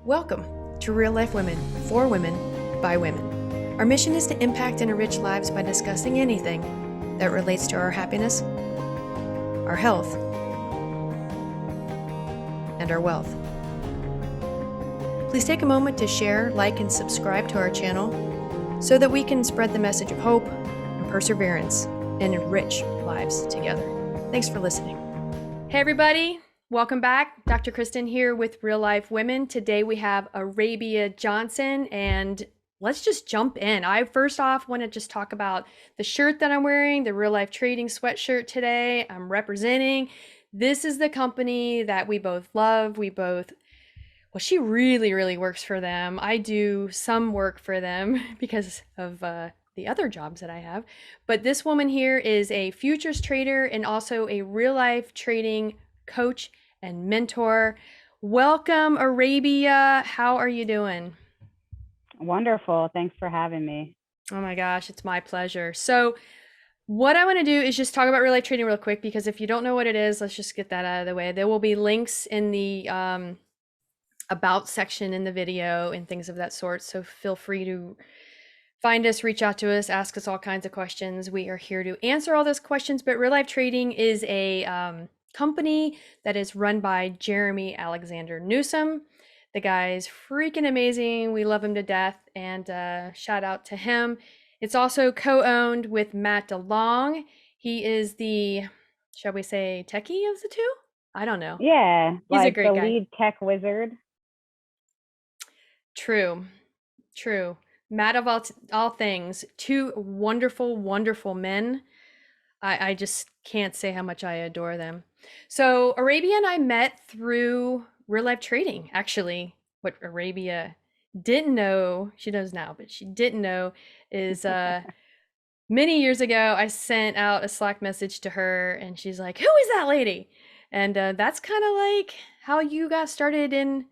Welcome to Real Life Women, for women, by women. Our mission is to impact and enrich lives by discussing anything that relates to our happiness, our health, and our wealth. Please take a moment to share, like, and subscribe to our channel so that we can spread the message of hope and perseverance and enrich lives together. Thanks for listening. Hey everybody, welcome back. Dr. Kristin here with Real Life Women. Today we have Apprecia Johnson, and let's just jump in. I first off want to just talk about the shirt that I'm wearing, the Real Life Trading sweatshirt today. I'm representing. This is the company that we both love. Well, she really works for them. I do some work for them because of the other jobs that I have. But this woman here is a futures trader and also a real life trading coach and mentor. Welcome, Apprecia. How are you doing? Wonderful. Thanks for having me. Oh my gosh, it's my pleasure. So what I want to do is just talk about real life trading real quick, because if you don't know what it is, let's just get that out of the way. There will be links in the about section in the video and things of that sort. So feel free to find us, reach out to us, ask us all kinds of questions. We are here to answer all those questions. But Real Life Trading is a company that is run by Jeremy Alexander Newsom. The guy's freaking amazing. We love him to death, and shout out to him. It's also co-owned with Matt DeLong. He is the, shall we say, techie of the two? I don't know. Yeah, he's like a great the guy. lead tech wizard. True. Matt of all things, two wonderful men. I just can't say how much I adore them. So Apprecia and I met through Real Life Trading. Actually, what Apprecia didn't know, she knows now, but she didn't know is many years ago, I sent out a Slack message to her and she's like, who is that lady? And that's kind of like how you got started and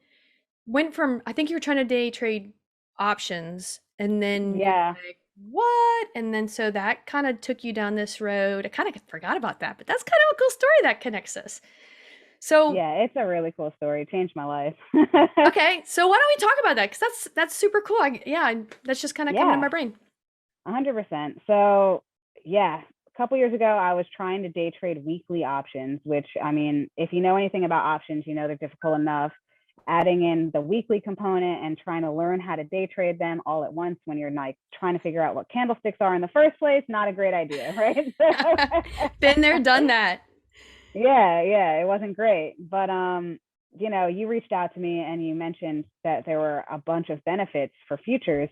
went from, I think you were trying to day trade options, and then you're like, what? And then so that kind of took you down this road. I kind of forgot about that, but that's kind of a cool story that connects us. So yeah, it's a really cool story. It changed my life. okay, so why don't we talk about that? Because that's super cool. That's just kind of coming to my brain. 100%. So yeah, a couple years ago, I was trying to day trade weekly options, which, I mean, if you know anything about options, you know they're difficult enough. Adding in the weekly component and trying to learn how to day trade them all at once when you're like trying to figure out what candlesticks are in the first place, not a great idea, right? Been there, done that. Yeah, it wasn't great. But you know, you reached out to me and you mentioned that there were a bunch of benefits for futures.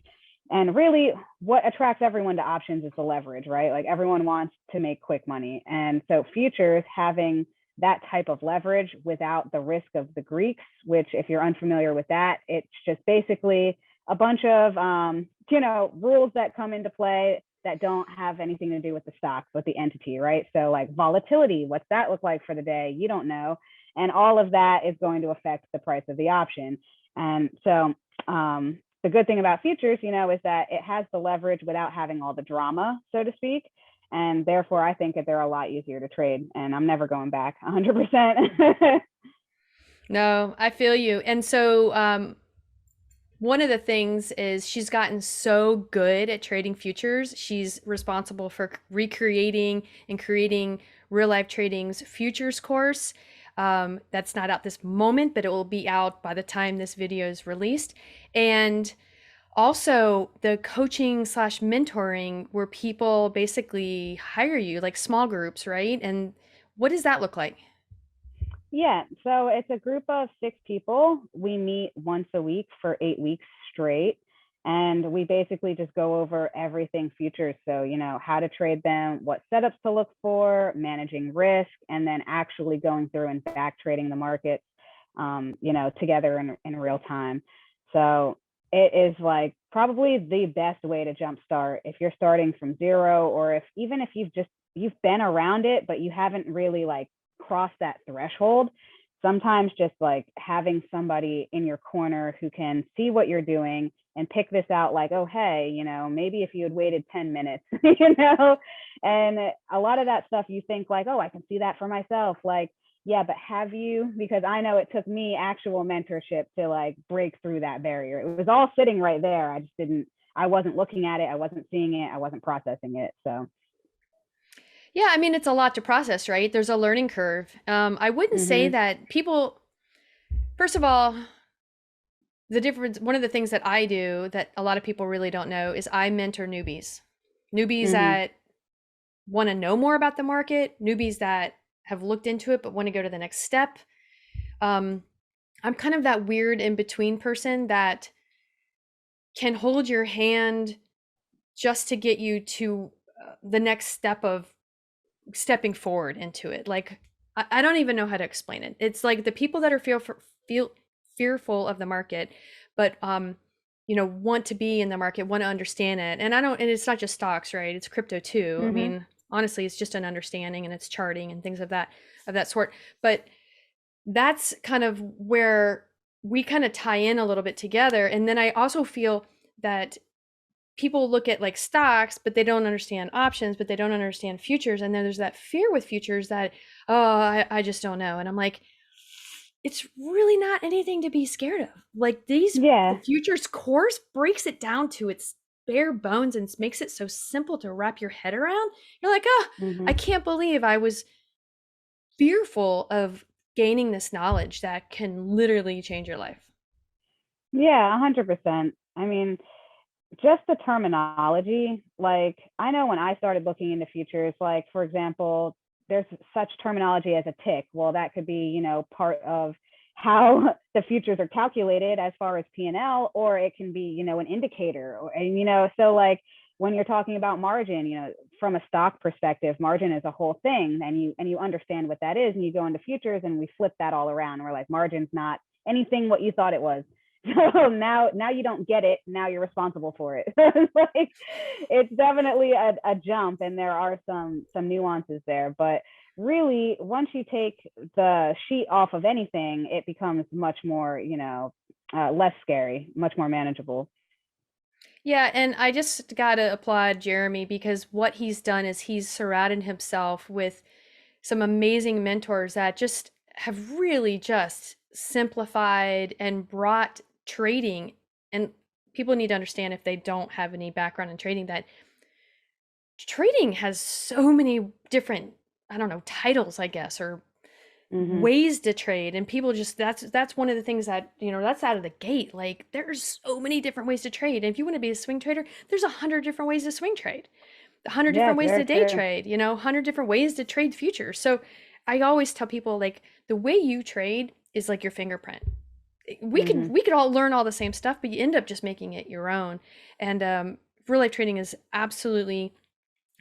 And really, what attracts everyone to options is the leverage, right? Like everyone wants to make quick money. And so futures having that type of leverage without the risk of the Greeks, which if you're unfamiliar with that, it's just basically a bunch of, you know, rules that come into play that don't have anything to do with the stock, but the entity, right? So like volatility, what's that look like for the day? You don't know. And all of that is going to affect the price of the option. And so the good thing about futures, you know, is that it has the leverage without having all the drama, so to speak. And therefore, I think that they're a lot easier to trade, and I'm never going back 100%. No, I feel you. And so one of the things is she's gotten so good at trading futures. She's responsible for recreating and creating Real Life Trading's futures course. That's not out this moment, but it will be out by the time this video is released. And also the coaching / mentoring where people basically hire you, like small groups, right? And what does that look like? Yeah, so it's a group of 6 people. We meet once a week for 8 weeks straight. And we basically just go over everything futures. So, you know, how to trade them, what setups to look for, managing risk, and then actually going through and back trading the markets, you know, together in real time. So it is like probably the best way to jumpstart if you're starting from zero, or even if you've been around it, but you haven't really like crossed that threshold. Sometimes just like having somebody in your corner who can see what you're doing and pick this out, like, oh, hey, you know, maybe if you had waited 10 minutes, you know, and a lot of that stuff you think like, oh, I can see that for myself. Like yeah, but have you? Because I know it took me actual mentorship to like break through that barrier. It was all sitting right there. I wasn't looking at it. I wasn't seeing it. I wasn't processing it. So, Yeah, I mean, it's a lot to process, right? There's a learning curve. I wouldn't say that people, first of all, the difference, one of the things that I do that a lot of people really don't know is I mentor newbies that want to know more about the market, newbies that have looked into it but want to go to the next step. I'm kind of that weird in between person that can hold your hand just to get you to the next step of stepping forward into it. Like, I don't even know how to explain it. It's like the people that are fearful of the market, but want to be in the market, want to understand it. And it's not just stocks, right? It's crypto too. I mean, honestly, it's just an understanding, and it's charting and things of that sort. But that's kind of where we kind of tie in a little bit together. And then I also feel that people look at like stocks, but they don't understand options, but they don't understand futures. And then there's that fear with futures that, oh, I just don't know. And I'm like, it's really not anything to be scared of. Like the futures course breaks it down to its bare bones and makes it so simple to wrap your head around. You're like, I can't believe I was fearful of gaining this knowledge that can literally change your life. Yeah, 100%. I mean, just the terminology, like I know when I started looking into futures, like for example, there's such terminology as a tick. Well, that could be, part of how the futures are calculated as far as P&L, or it can be, an indicator. So like when you're talking about margin, from a stock perspective, margin is a whole thing, and you understand what that is, and you go into futures and we flip that all around. We're like, margin's not anything what you thought it was. So now you don't get it. Now you're responsible for it. Like, it's definitely a jump, and there are some nuances there. But really, once you take the sheet off of anything, it becomes much more, less scary, much more manageable. Yeah, and I just gotta applaud Jeremy, because what he's done is he's surrounded himself with some amazing mentors that just have really just simplified and brought trading. And people need to understand, if they don't have any background in trading, that trading has so many different, I don't know, titles, I guess, or ways to trade. And people just, that's one of the things that, that's out of the gate. Like, there's so many different ways to trade. And if you want to be a swing trader, there's 100 different ways to swing trade, 100 different ways to day trade, 100 different ways to trade futures. So I always tell people, like, the way you trade is like your fingerprint. We could all learn all the same stuff, but you end up just making it your own. And real life trading is absolutely,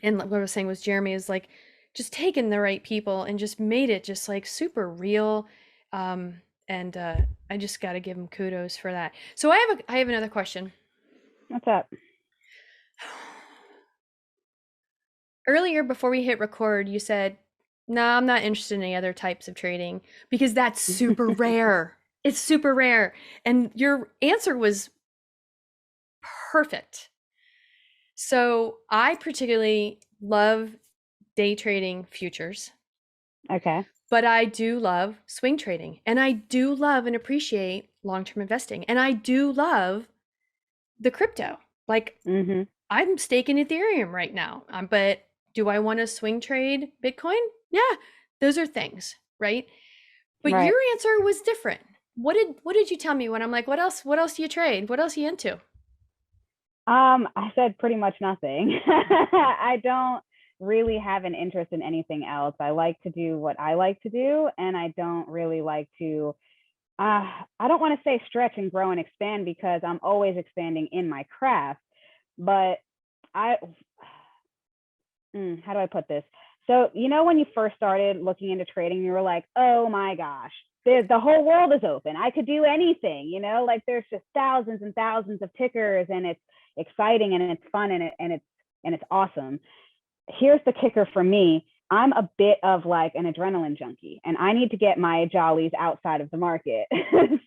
and what I was saying was Jeremy is like just taking the right people and just made it just like super real. And I just got to give him kudos for that. So I have another question. What's up? Earlier, before we hit record, you said, no, I'm not interested in any other types of trading because that's super rare. It's super rare. And your answer was perfect. So I particularly love day trading futures. Okay. But I do love swing trading, and I do love and appreciate long-term investing. And I do love the crypto. Like, I'm staking Ethereum right now. But do I want to swing trade Bitcoin? Yeah, those are things, right? But your answer was different. What did you tell me when I'm like, what else do you trade? What else are you into? I said pretty much nothing. I don't really have an interest in anything else. I like to do what I like to do, and I don't really like to I don't want to say stretch and grow and expand, because I'm always expanding in my craft. But how do I put this? So, when you first started looking into trading, you were like, oh my gosh, the whole world is open. I could do anything, like there's just thousands and thousands of tickers, and it's exciting, and it's fun, and it's awesome. Here's the kicker for me. I'm a bit of like an adrenaline junkie, and I need to get my jollies outside of the market.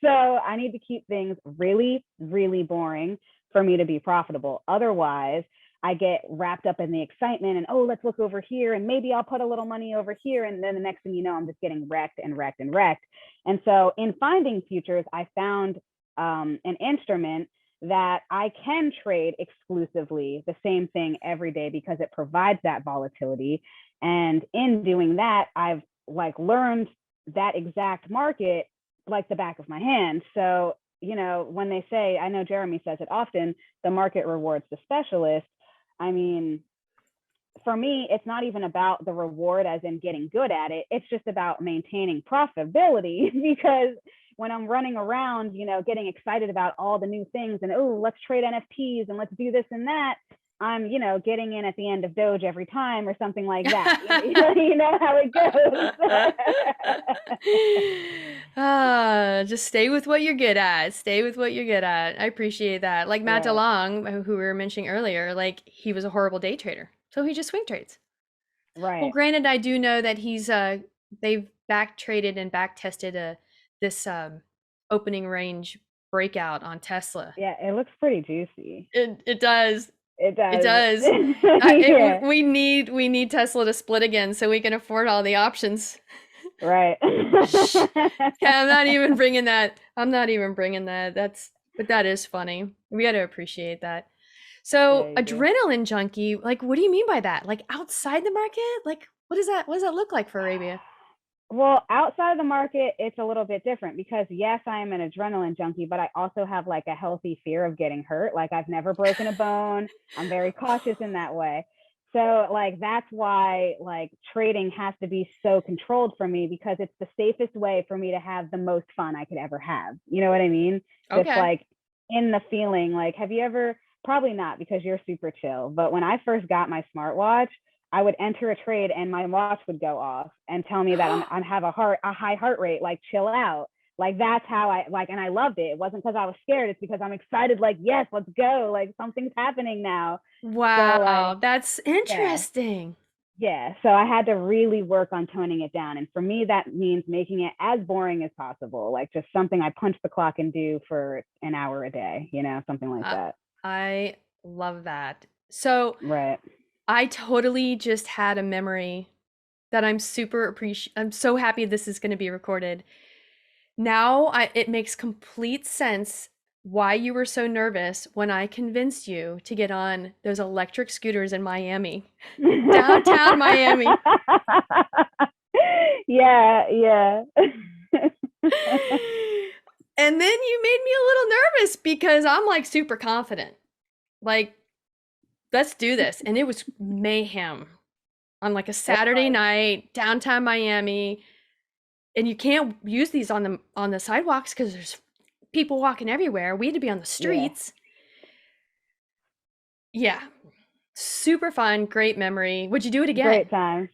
So I need to keep things really, really boring for me to be profitable. Otherwise, I get wrapped up in the excitement and, oh, let's look over here and maybe I'll put a little money over here. And then the next thing you know, I'm just getting wrecked and wrecked and wrecked. And so in finding futures, I found an instrument that I can trade exclusively the same thing every day because it provides that volatility. And in doing that, I've like learned that exact market like the back of my hand. So, you know, when they say, I know Jeremy says it often, the market rewards the specialist. I mean, for me, it's not even about the reward as in getting good at it. It's just about maintaining profitability because when I'm running around, you know, getting excited about all the new things and, oh, let's trade NFTs and let's do this and that, I'm, you know, getting in at the end of Doge every time or something like that. You know how it goes. Just stay with what you're good at. Stay with what you're good at. I appreciate that. Like Matt DeLong, who we were mentioning earlier, like he was a horrible day trader. So he just swing trades. Right. Well, granted, I do know that he's they've back traded and back tested this opening range breakout on Tesla. Yeah, it looks pretty juicy. It does. It does. It does. We need Tesla to split again so we can afford all the options. Right. Yeah, I'm not even bringing that. But that is funny. We got to appreciate that. So adrenaline junkie, like, what do you mean by that? Like outside the market? Like, what does that look like for Arabia? Well, outside of the market, it's a little bit different because yes, I am an adrenaline junkie, but I also have like a healthy fear of getting hurt. Like I've never broken a bone. I'm very cautious in that way. So like, that's why like trading has to be so controlled for me because it's the safest way for me to have the most fun I could ever have. You know what I mean? Okay. It's like in the feeling, like, have you ever, probably not because you're super chill, but when I first got my smartwatch, I would enter a trade and my watch would go off and tell me that I have a high heart rate, like chill out. Like that's how I like, and I loved it. It wasn't because I was scared. It's because I'm excited. Like, yes, let's go. Like something's happening now. Wow. So, like, that's interesting. Yeah. So I had to really work on toning it down. And for me, that means making it as boring as possible. Like just something I punch the clock and do for an hour a day, you know, something like that. I love that. So right. I totally just had a memory that I'm I'm so happy this is going to be recorded. Now it makes complete sense why you were so nervous when I convinced you to get on those electric scooters in Miami, downtown Miami. Yeah. And then you made me a little nervous because I'm like super confident. Like, let's do this. And it was mayhem on like a Saturday night, downtown Miami. And you can't use these on the sidewalks because there's people walking everywhere. We had to be on the streets. Yeah. Super fun. Great memory. Would you do it again? Great time.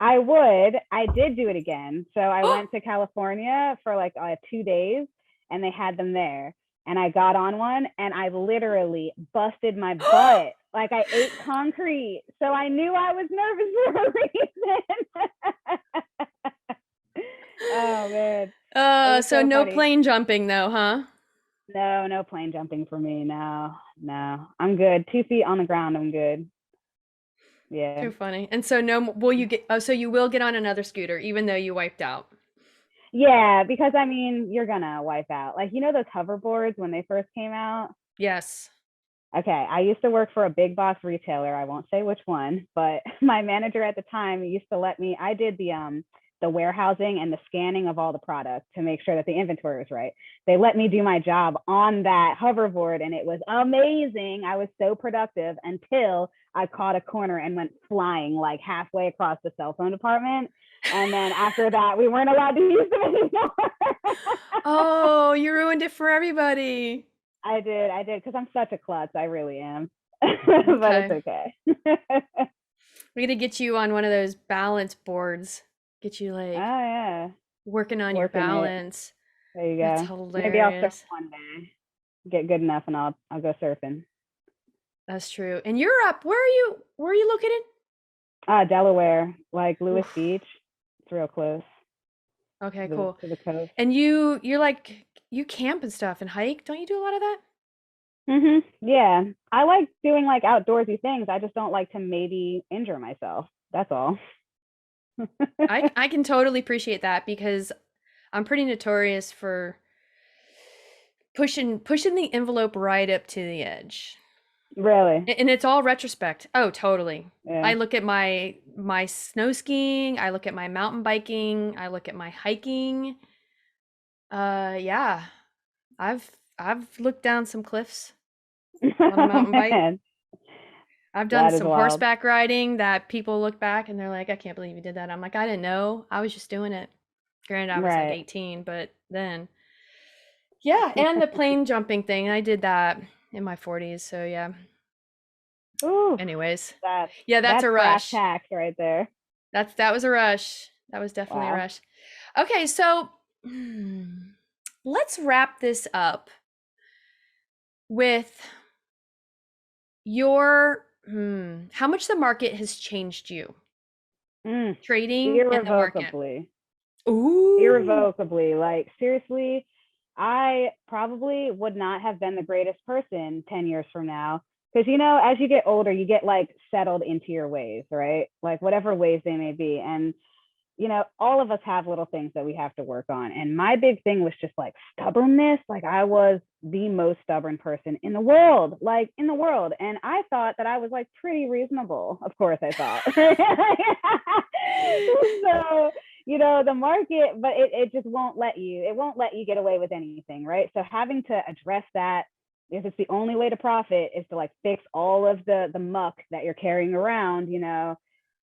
I would. I did do it again. So I went to California for like 2 days and they had them there. And I got on one and I literally busted my butt. Like I ate concrete. So I knew I was nervous for a reason. Oh man. So no funny. Plane jumping though, huh? No plane jumping for me. No. I'm good. 2 feet on the ground. I'm good. Yeah. Too funny. And so so you will get on another scooter even though you wiped out. Yeah, because I mean, you're gonna wipe out. Like, you know those hoverboards when they first came out? Yes. Okay, I used to work for a big box retailer. I won't say which one, but my manager at the time used to let me, I did the warehousing and the scanning of all the products to make sure that the inventory was right. They let me do my job on that hoverboard and it was amazing. I was so productive until I caught a corner and went flying like halfway across the cell phone department. And then after that, we weren't allowed to use them anymore. Oh, you ruined it for everybody. I did, because I'm such a klutz. I really am. But it's okay. We got to get you on one of those balance boards. Get you like working on your balance. There you go. That's hilarious. Maybe I'll surf one day. Get good enough and I'll go surfing. That's true. And you're up. Where are you located? Delaware, like Lewis Beach. It's real close. Okay, cool. To the coast. And you're like, you camp and stuff and hike. Don't you do a lot of that? Yeah. I like doing like outdoorsy things. I just don't like to maybe injure myself. That's all. I can totally appreciate that because I'm pretty notorious for pushing the envelope right up to the edge. Really? And it's all retrospect. Oh, totally. Yeah. I look at my snow skiing, I look at my mountain biking, I look at my hiking. Yeah. I've looked down some cliffs on a Oh mountain bike. man, I've done that is some wild. horseback riding that people look back and they're like, "I can't believe you did that." I'm like, "I didn't know. I was just doing it." Granted, I was like Right. 18, but then yeah, and the plane jumping thing, I did that in my 40s, so yeah. Ooh, Anyways, that's yeah, that's that's a brass rush. tacks right there. That was a rush. That was definitely a Wow. rush. Okay, so let's wrap this up with your how much the market has changed you. Mm, Trading and the market. irrevocably. Ooh. Irrevocably. Like seriously, I probably would not have been the greatest person 10 years from now. Because as you get older, you get like settled into your ways, right? Like whatever ways they may be. And all of us have little things that we have to work on. And my big thing was just like stubbornness. Like I was the most stubborn person in the world, like in the world. And I thought that I was like pretty reasonable. Of course, I thought. So, the market, but it just it won't let you get away with anything, right? So having to address that, if it's the only way to profit is to like fix all of the muck that you're carrying around,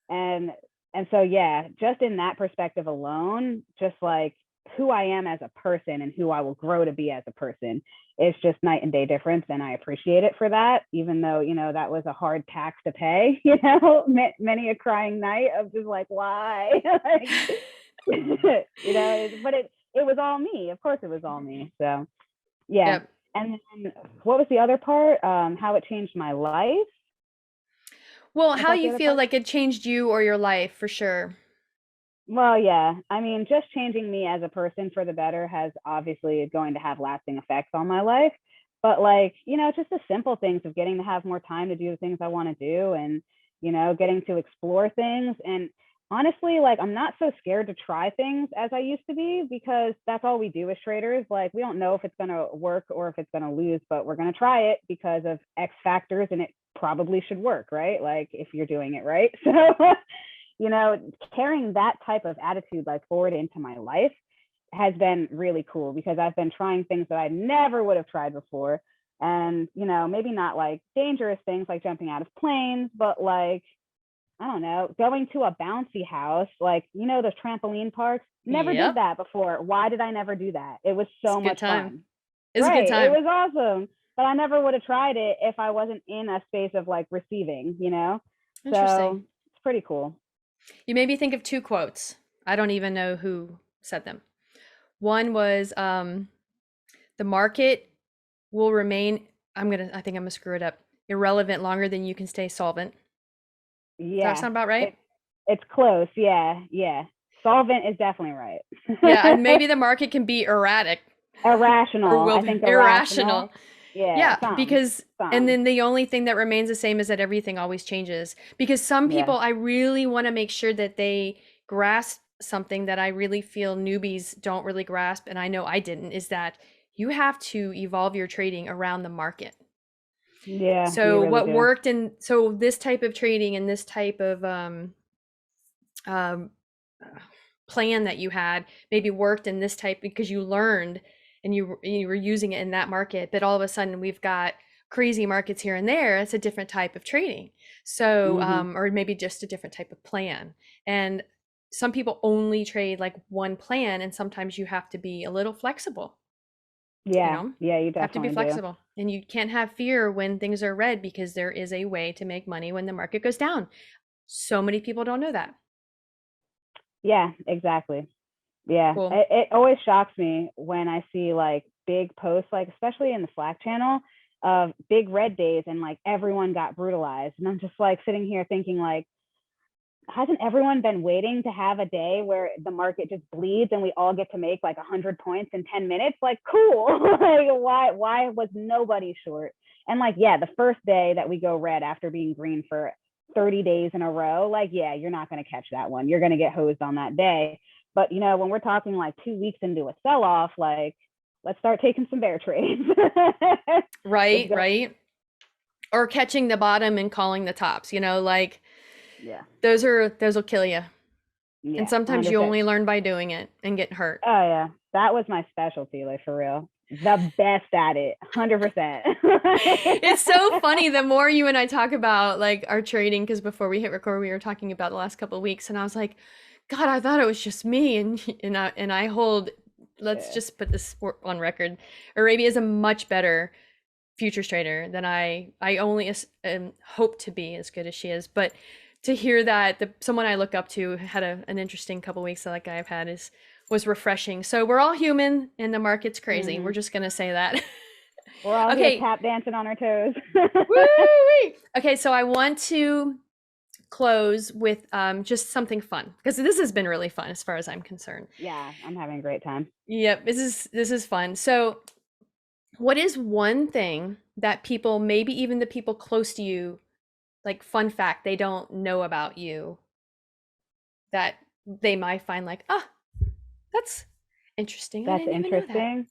and and so yeah, just in that perspective alone, just like who I am as a person and who I will grow to be as a person, it's just night and day difference, and I appreciate it for that, even though that was a hard tax to pay. Many a crying night of just like why, like, but it was all me. Of course, it was all me. So yeah, Yep. and then what was the other part? How it changed my life. Well, Was how that the you other feel part? like it changed you or your life for sure. Well, yeah. I mean, just changing me as a person for the better has obviously going to have lasting effects on my life. But like, just the simple things of getting to have more time to do the things I want to do, and, getting to explore things. And honestly, like I'm not so scared to try things as I used to be, because that's all we do as traders. Like we don't know if it's going to work or if it's going to lose, but we're going to try it because of X factors, and it probably should work, right? Like if you're doing it right. So carrying that type of attitude like forward into my life has been really cool, because I've been trying things that I never would have tried before. And, maybe not like dangerous things like jumping out of planes, but like, I don't know, going to a bouncy house, like, those trampoline parks. Never did Yep. that before. Why did I never do that? It was It's a so good much time. fun. It's a good Right. It time. was awesome. But I never would have tried it if I wasn't in a space of like receiving, Interesting. So it's pretty cool. You made me think of two quotes. I don't even know who said them. One was the market will remain I think I'm gonna screw it up. Irrelevant longer than you can stay solvent. Does that Yeah, sound about right? it's close. Yeah, yeah. Solvent is definitely right. Yeah, and maybe the market can be erratic or Irrational. will I be think irrational. irrational. Yeah, Yeah, some, because and some. then the only thing that remains the same is that everything always changes. Because some Yeah. people, I really want to make sure that they grasp something that I really feel newbies don't really grasp, and I know I didn't, is that you have to evolve your trading around the market. Yeah, you So really what do. worked in so this type of trading and this type of um, plan that you had maybe worked in this type because you learned and you were using it in that market, but all of a sudden we've got crazy markets here and there. It's a different type of trading. So Mhm. or maybe just a different type of plan. And some people only trade like one plan, and sometimes you have to be a little flexible, you Yeah. know, Yeah, you have to be definitely do. flexible, and you can't have fear when things are red, because there is a way to make money when the market goes down. So many people don't know that. Yeah, exactly. Yeah. Cool. It always shocks me when I see like big posts, like especially in the Slack channel, of big red days and like everyone got brutalized. And I'm just like sitting here thinking like, hasn't everyone been waiting to have a day where the market just bleeds and we all get to make like 100 points in 10 minutes? Like, cool. Like, why was nobody short? And like, yeah, the first day that we go red after being green for 30 days in a row, like, yeah, you're not going to catch that one. You're going to get hosed on that day. But, you know, when we're talking like 2 weeks into a sell off, like, let's start taking some bear trades. Right, right. Or catching the bottom and calling the tops, you know, like, yeah, those will kill you. yeah, And sometimes you 100%. only learn by doing it and get hurt. Oh yeah, that was my specialty, like for real. The best at it, 100%. It's so funny. The more you and I talk about like our trading, because before we hit record, we were talking about the last couple of weeks, and I was like, God, I thought it was just me. And I hold. Let's just put this on record. Arabia is a much better futures trader than I only hope to be as good as she is. But to hear that someone I look up to had an interesting couple weeks like I've had was refreshing. So we're all human and the market's crazy. We're just gonna say that. We're all here tap dancing on our toes. Woo-wee! Okay, so I want to close with just something fun, because this has been really fun as far as I'm concerned. Yeah, I'm having a great time. Yep, this is fun. So what is one thing that people, maybe even the people close to you, like fun fact they don't know about you, that they might find like, that's interesting. That's I didn't interesting. Even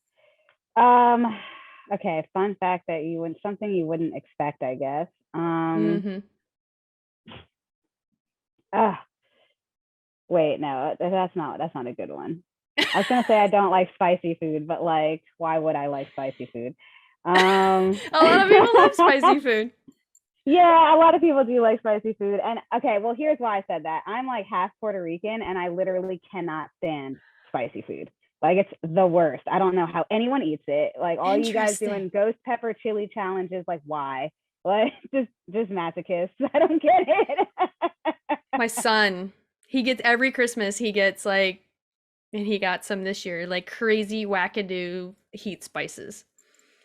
know that. Okay, fun fact that something you wouldn't expect, I guess. Wait, no, that's not a good one. I was gonna say I don't like spicy food, but like, why would I like spicy food? A lot of people love spicy food. Yeah, a lot of people do like spicy food. And okay, well, here's why I said that. I'm like half Puerto Rican and I literally cannot stand spicy food. Like, it's the worst. I don't know how anyone eats it. Like, all you guys doing ghost pepper chili challenges, like, why? Like, just masochists. I don't get it. My son, he gets every Christmas, he gets like, and he got some this year, like crazy wackadoo heat spices.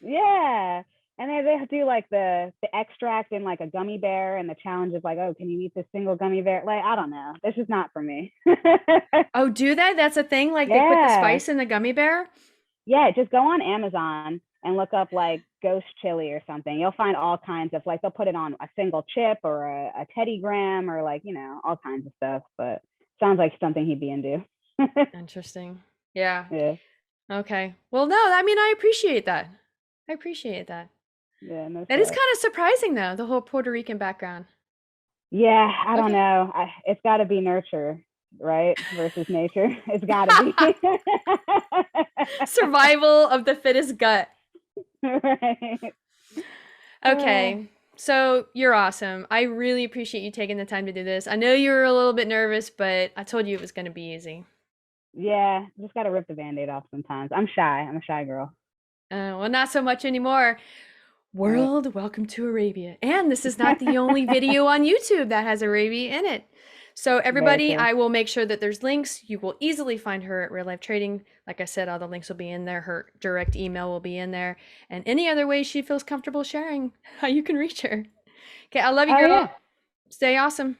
Yeah. And they do like the extract in like a gummy bear, and the challenge is like, oh, can you eat this single gummy bear? Like, I don't know. This is not for me. Oh, do they? That's a thing? Like, they put the spice in the gummy bear? Yeah, just go on Amazon and look up like ghost chili or something. You'll find all kinds of, like, they'll put it on a single chip or a Teddy Graham or like, you know, all kinds of stuff. But sounds like something he'd be into. Interesting. Yeah. Yeah. Okay. Well, no, I mean, I appreciate that. Yeah, no. That is kind of surprising, though, the whole Puerto Rican background. Yeah, I don't know. It's got to be nurture, right? Versus nature. It's got to be. Survival of the fittest gut. Right. Okay. So you're awesome. I really appreciate you taking the time to do this. I know you were a little bit nervous, but I told you it was going to be easy. Yeah, just got to rip the Band-Aid off sometimes. I'm shy. I'm a shy girl. Well, not so much anymore. World, welcome to Arabia. And this is not the only video on YouTube that has Arabia in it. So everybody, I will make sure that there's links. You will easily find her at Real Life Trading. Like I said, all the links will be in there. Her direct email will be in there. And any other way she feels comfortable sharing how you can reach her. Okay, I love you, girl. Yeah. Stay awesome.